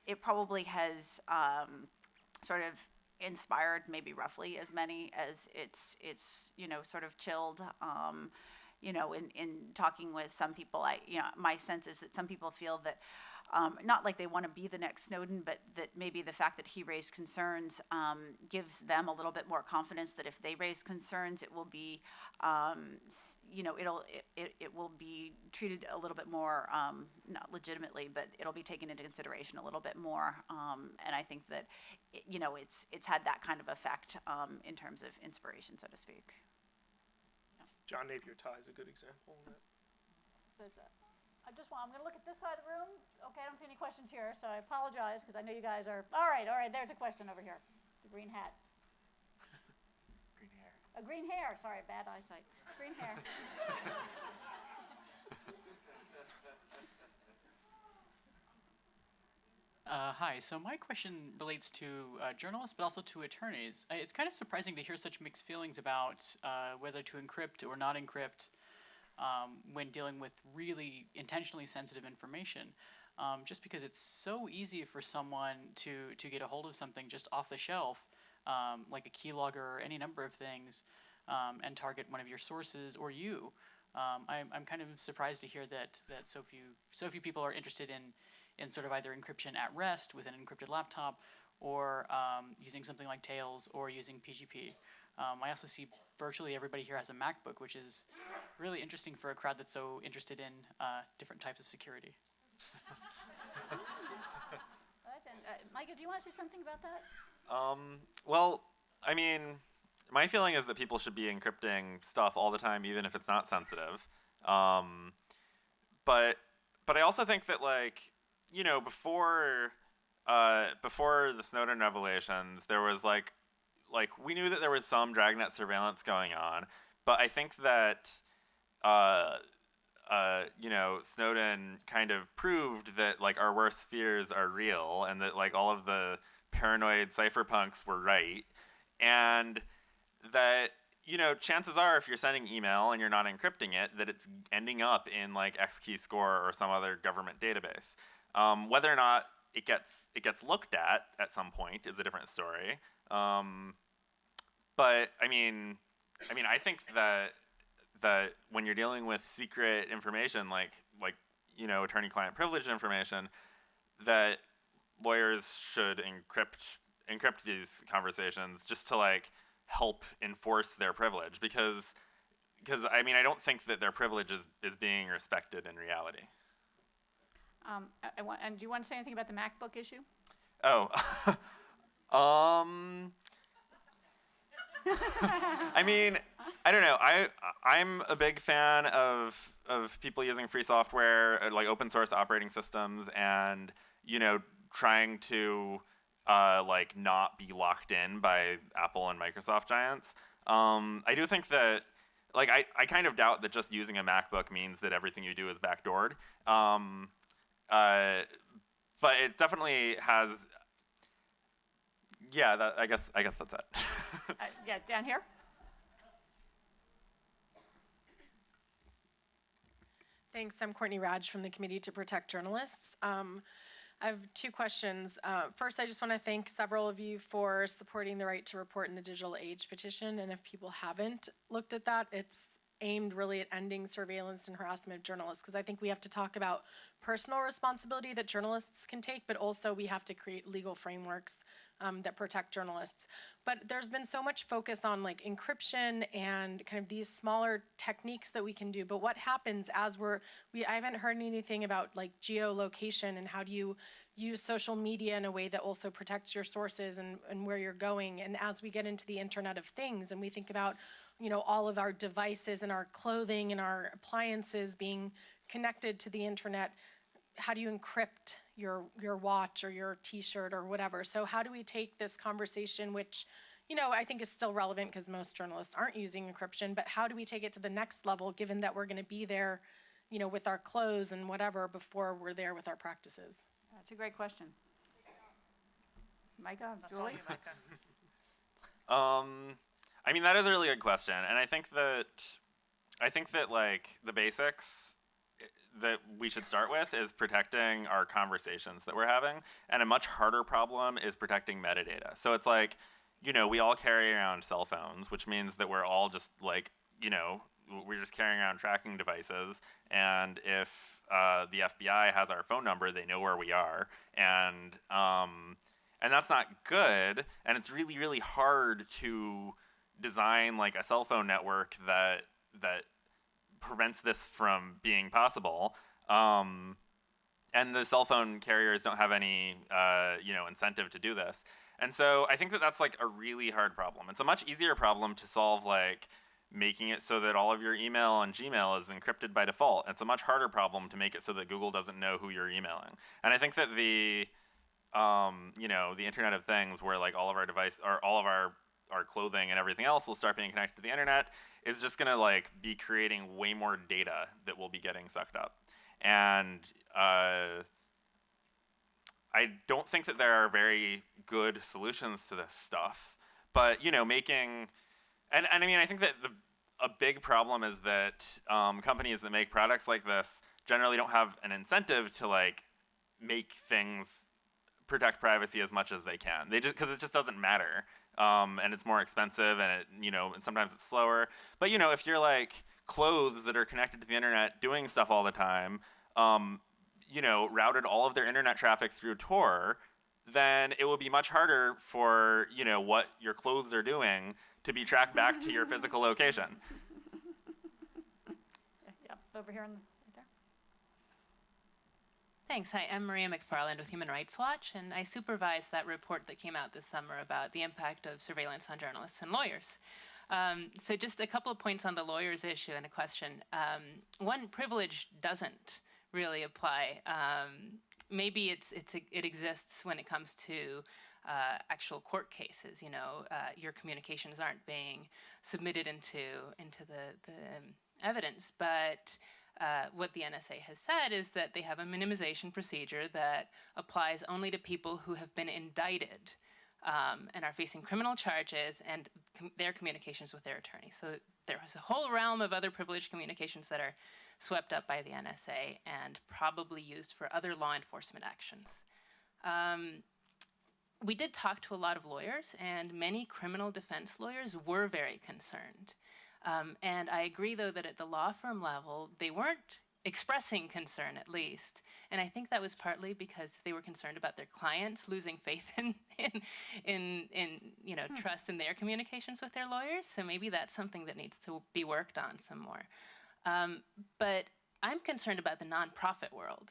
it probably has sort of inspired maybe roughly as many as it's sort of chilled. In talking with some people, my sense is that some people feel that not like they want to be the next Snowden, but that maybe the fact that he raised concerns gives them a little bit more confidence that if they raise concerns, it will be, it will be treated a little bit more, not legitimately, but it'll be taken into consideration a little bit more. And I think that, it's had that kind of effect in terms of inspiration, so to speak. John Napier tie is a good example of that. I'm going to look at this side of the room. Okay, I don't see any questions here, so I apologize because I know you guys are. All right, there's a question over here. The green hat. Green hair. A green hair. Sorry, bad eyesight. Green hair. Hi, so my question relates to journalists, but also to attorneys. It's kind of surprising to hear such mixed feelings about whether to encrypt or not encrypt when dealing with really intentionally sensitive information. Just because it's so easy for someone to get a hold of something just off the shelf, like a keylogger or any number of things, and target one of your sources or you. I'm kind of surprised to hear that so few people are interested in sort of either encryption at rest with an encrypted laptop or using something like Tails or using PGP. I also see virtually everybody here has a MacBook, which is really interesting for a crowd that's so interested in different types of security. Micah, do you want to say something about that? Well, I mean, my feeling is that people should be encrypting stuff all the time, even if it's not sensitive. but I also think that, like, you know, before the Snowden revelations, there was like we knew that there was some dragnet surveillance going on, but I think that you know, Snowden kind of proved that, like, our worst fears are real, and that, like, all of the paranoid cypherpunks were right, and that, you know, chances are, if you're sending email and you're not encrypting it, that it's ending up in, like, XKeyscore or some other government database. Whether or not it gets looked at some point is a different story. But I mean, I think that when you're dealing with secret information, like you know, attorney-client privilege information, that lawyers should encrypt these conversations just to, like, help enforce their privilege, because I mean, I don't think that their privilege is being respected in reality. And do you want to say anything about the Macbook issue? Oh, I mean, I don't know. I'm a big fan of people using free software, like open source operating systems, and, you know, trying to like not be locked in by Apple and Microsoft giants. I do think that, like, I kind of doubt that just using a MacBook means that everything you do is backdoored. But it definitely has. Yeah, I guess that's it. Yeah, down here. Thanks. I'm Courtney Radge from the Committee to Protect Journalists. I have two questions. First, I just want to thank several of you for supporting the Right to Report in the Digital Age petition. And if people haven't looked at that, it's aimed really at ending surveillance and harassment of journalists, because I think we have to talk about personal responsibility that journalists can take, but also we have to create legal frameworks that protect journalists. But there's been so much focus on, like, encryption and kind of these smaller techniques that we can do. But what happens as I haven't heard anything about, like, geolocation and how do you use social media in a way that also protects your sources and where you're going. And as we get into the Internet of Things and we think about, you know, all of our devices and our clothing and our appliances being connected to the internet, how do you encrypt your watch or your t-shirt or whatever? So how do we take this conversation, which, you know, I think is still relevant because most journalists aren't using encryption, but how do we take it to the next level, given that we're going to be there, you know, with our clothes and whatever before we're there with our practices? That's a great question. Micah, Julie? I mean, that is a really good question, and I think that like the basics that we should start with is protecting our conversations that we're having, and a much harder problem is protecting metadata. So it's like, you know, we all carry around cell phones, which means that we're all just, like, you know, we're just carrying around tracking devices, and if the FBI has our phone number, they know where we are, and that's not good, and it's really, really hard to design, like, a cell phone network that prevents this from being possible, and the cell phone carriers don't have any you know, incentive to do this. And so I think that that's, like, a really hard problem. It's a much easier problem to solve, like, making it so that all of your email on Gmail is encrypted by default. It's a much harder problem to make it so that Google doesn't know who you're emailing. And I think that the you know, the Internet of Things, where, like, all of our device or all of our clothing and everything else will start being connected to the internet, is just gonna, like, be creating way more data that will be getting sucked up. And I don't think that there are very good solutions to this stuff, but, you know, and I mean, I think that a big problem is that companies that make products like this generally don't have an incentive to, like, make things protect privacy as much as they can. Because it just doesn't matter. And it's more expensive, and it, you know, and sometimes it's slower. But, you know, if you're, like, clothes that are connected to the internet doing stuff all the time, you know, routed all of their internet traffic through Tor, then it will be much harder for, you know, what your clothes are doing to be tracked back to your physical location. Yep, over here right there. Thanks. Hi, I'm Maria McFarland with Human Rights Watch, and I supervise that report that came out this summer about the impact of surveillance on journalists and lawyers. So just a couple of points on the lawyers issue and a question. One, privilege doesn't really apply. Maybe it exists when it comes to actual court cases. Your communications aren't being submitted into the evidence, but what the NSA has said is that they have a minimization procedure that applies only to people who have been indicted and are facing criminal charges and their communications with their attorney. So there was a whole realm of other privileged communications that are swept up by the NSA and probably used for other law enforcement actions. We did talk to a lot of lawyers, and many criminal defense lawyers were very concerned. And I agree, though, that at the law firm level, they weren't expressing concern, at least. And I think that was partly because they were concerned about their clients losing faith in trust in their communications with their lawyers. So maybe that's something that needs to be worked on some more. But I'm concerned about the nonprofit world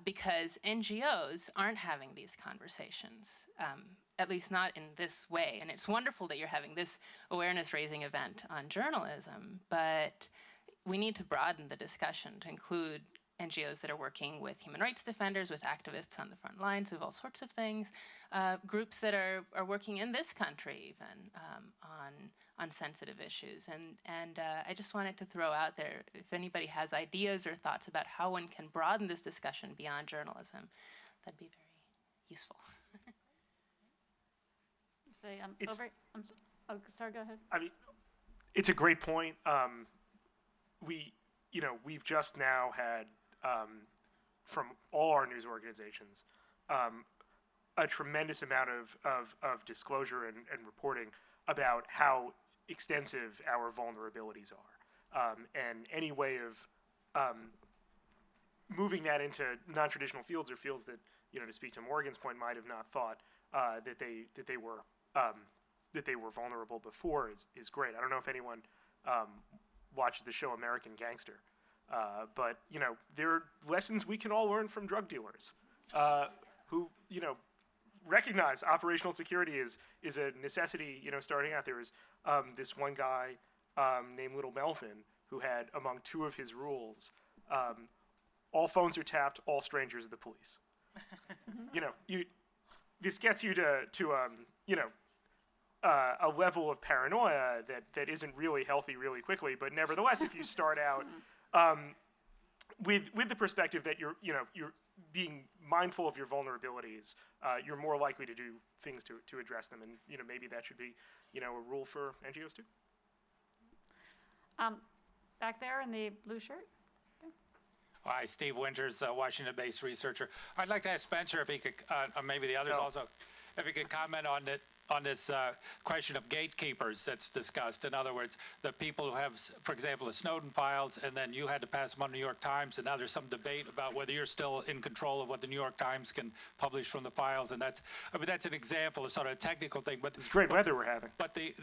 because NGOs aren't having these conversations. At least not in this way. And it's wonderful that you're having this awareness-raising event on journalism, but we need to broaden the discussion to include NGOs that are working with human rights defenders, with activists on the front lines of all sorts of things, groups that are working in this country even on sensitive issues. And I just wanted to throw out there, if anybody has ideas or thoughts about how one can broaden this discussion beyond journalism, that'd be very useful. Sorry, go ahead. I mean, it's a great point. We've just now had, from all our news organizations, a tremendous amount of disclosure and reporting about how extensive our vulnerabilities are. And any way of moving that into non-traditional fields or fields that, to speak to Morgan's point, might have not thought that they were vulnerable before is great. I don't know if anyone watches the show American Gangster, but there are lessons we can all learn from drug dealers who recognize operational security is a necessity. Starting out, there was this one guy named Little Melvin who had, among two of his rules, all phones are tapped, all strangers are the police. This gets you to a level of paranoia that isn't really healthy really quickly. But nevertheless, if you start out with the perspective that you're being mindful of your vulnerabilities, you're more likely to do things to address them. And maybe that should be a rule for NGOs too. Back there in the blue shirt. Hi, Steve Winters, Washington-based researcher. I'd like to ask Spencer if he could, or maybe the others also, if he could comment on this question of gatekeepers that's discussed. In other words, the people who have, for example, the Snowden files, and then you had to pass them on the New York Times, and now there's some debate about whether you're still in control of what the New York Times can publish from the files, and that's an example of sort of a technical thing. But it's great weather we're having. But the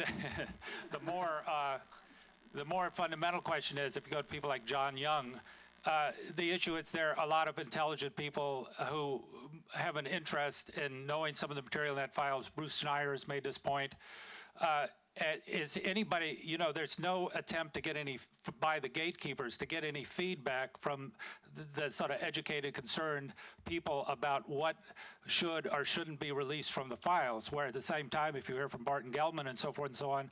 more fundamental question is, if you go to people like John Young, the issue is there are a lot of intelligent people who have an interest in knowing some of the material in that file. Bruce Schneier has made this point. Is anybody, there's no attempt to get by the gatekeepers to get any feedback from the sort of educated, concerned people about what should or shouldn't be released from the files, where at the same time, if you hear from Barton Gelman and so forth and so on,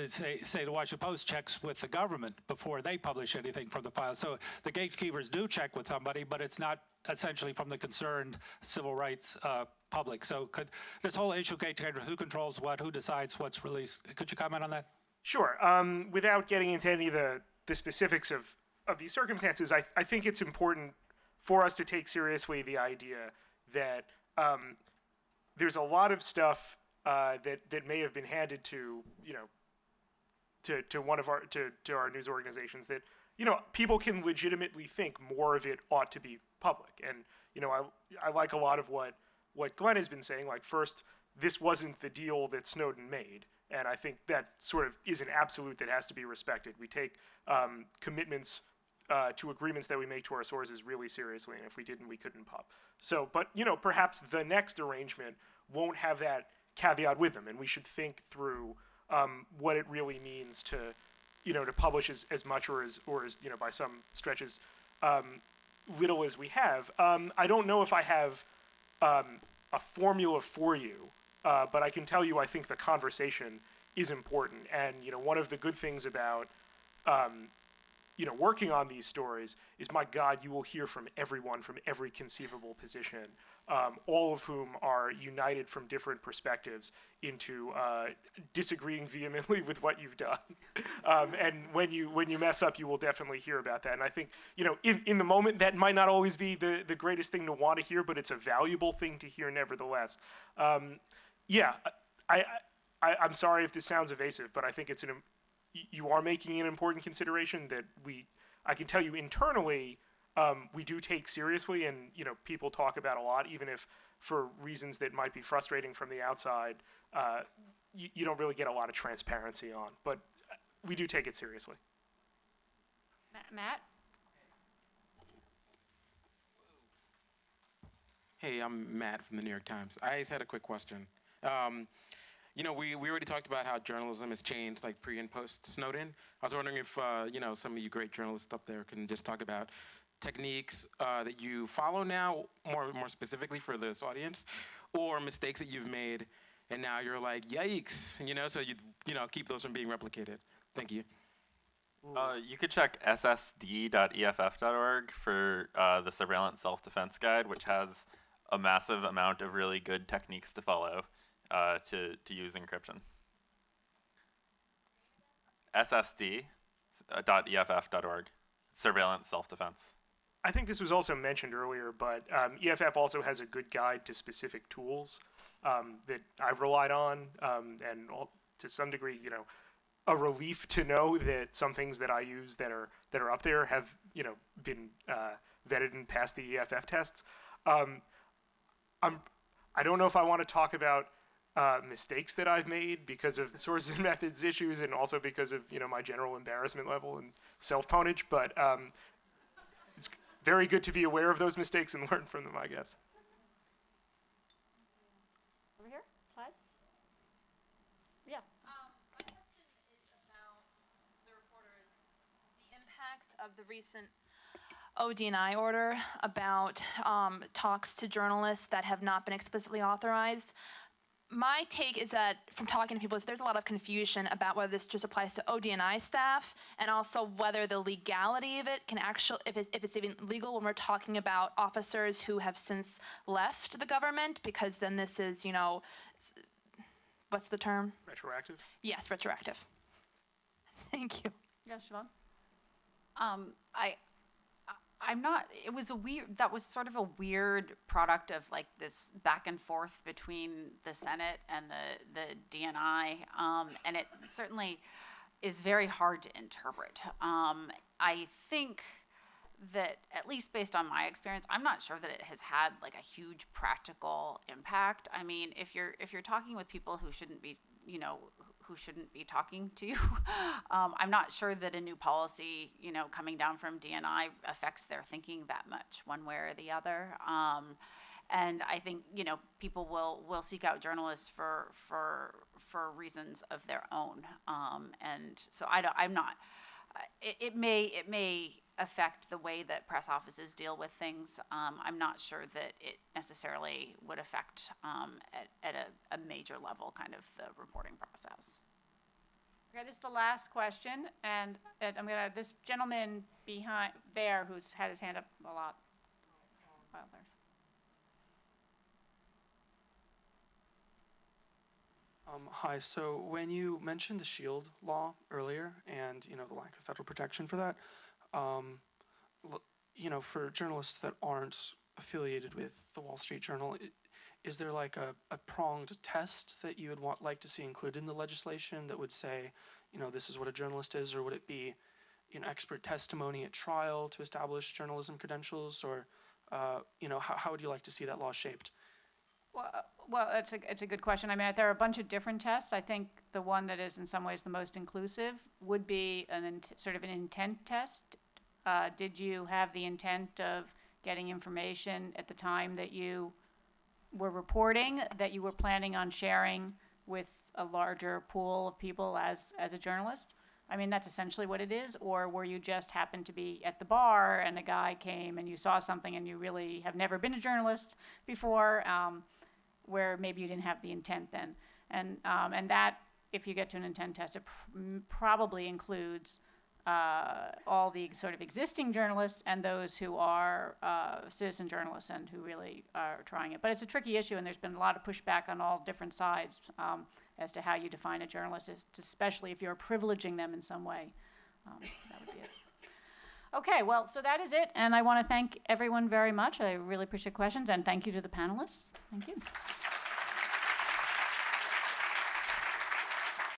say the Washington Post checks with the government before they publish anything from the files. So the gatekeepers do check with somebody, but it's not essentially from the concerned civil rights public. So could this whole issue of gatekeepers, who controls what, who decides what's released, could you comment on that? Sure. Without getting into any of the specifics of these circumstances, I think it's important for us to take seriously the idea that there's a lot of stuff that may have been handed to our news organizations that people can legitimately think more of it ought to be public. And I like a lot of what Glenn has been saying. Like, first, this wasn't the deal that Snowden made, and I think that sort of is an absolute that has to be respected. We take commitments to agreements that we make to our sources really seriously, and if we didn't, we couldn't pop. So, but perhaps the next arrangement won't have that caveat with them, and we should think through what it really means to publish as much or as by some stretches little as we have. I don't know if I have a formula for you, but I can tell you I think the conversation is important. And, one of the good things about, working on these stories is, my God, you will hear from everyone from every conceivable position, all of whom are united from different perspectives into disagreeing vehemently with what you've done. And when you mess up, you will definitely hear about that. And I think, in the moment, that might not always be the greatest thing to want to hear, but it's a valuable thing to hear nevertheless. Yeah, I'm sorry if this sounds evasive, but I think you are making an important consideration that I can tell you internally, we do take seriously, and people talk about a lot, even if for reasons that might be frustrating from the outside, you don't really get a lot of transparency on. But we do take it seriously. Matt? Hey, I'm Matt from the New York Times. I just had a quick question. We already talked about how journalism has changed, like pre and post Snowden. I was wondering if some of you great journalists up there can just talk about techniques that you follow now, more specifically for this audience, or mistakes that you've made, and now you're like, yikes, so you keep those from being replicated. Thank you. You could check ssd.eff.org for the Surveillance Self-Defense Guide, which has a massive amount of really good techniques to follow to use encryption. ssd.eff.org, Surveillance Self-Defense. I think this was also mentioned earlier, but EFF also has a good guide to specific tools that I've relied on, and to some degree, a relief to know that some things that I use that are up there have been vetted and passed the EFF tests. I don't know if I want to talk about mistakes that I've made because of sources and methods issues, and also because of my general embarrassment level and self-ponage, but it's very good to be aware of those mistakes and learn from them, I guess. Over here, Clyde? Yeah. My question is about the reporters, the impact of the recent ODNI order about talks to journalists that have not been explicitly authorized. My take is that, from talking to people, is there's a lot of confusion about whether this just applies to ODNI staff, and also whether the legality of it can actually, if it's even legal when we're talking about officers who have since left the government, because then this is, what's the term? Retroactive? Yes, retroactive. Thank you. Yes, Siobhan? That was sort of a weird product of like this back and forth between the Senate and the DNI, and it certainly is very hard to interpret. I think that, at least based on my experience, I'm not sure that it has had like a huge practical impact. I mean, if you're talking with people who shouldn't be, who shouldn't be talking to you, I'm not sure that a new policy, coming down from DNI affects their thinking that much, one way or the other. And I think, people will seek out journalists for reasons of their own. And so I'm not. It may affect the way that press offices deal with things. I'm not sure that it necessarily would affect at a major level kind of the reporting process. Okay, this is the last question, and this gentleman behind there who's had his hand up a lot. Well, there's. Hi, so when you mentioned the SHIELD law earlier and, the lack of federal protection for that, for journalists that aren't affiliated with the Wall Street Journal, is there like a pronged test that you would like to see included in the legislation that would say, this is what a journalist is, or would it be, expert testimony at trial to establish journalism credentials, or, how would you like to see that law shaped? Well, it's a good question. I mean, there are a bunch of different tests. I think the one that is in some ways the most inclusive would be sort of an intent test. Did you have the intent of getting information at the time that you were reporting that you were planning on sharing with a larger pool of people as a journalist? I mean, that's essentially what it is. Or were you just happened to be at the bar and a guy came and you saw something and you really have never been a journalist before, where maybe you didn't have the intent then. And that, if you get to an intent test, it probably includes all the sort of existing journalists and those who are citizen journalists and who really are trying it. But it's a tricky issue, and there's been a lot of pushback on all different sides as to how you define a journalist, especially if you're privileging them in some way. That would be it. Okay, well, so that is it, and I want to thank everyone very much. I really appreciate questions, and thank you to the panelists. Thank you.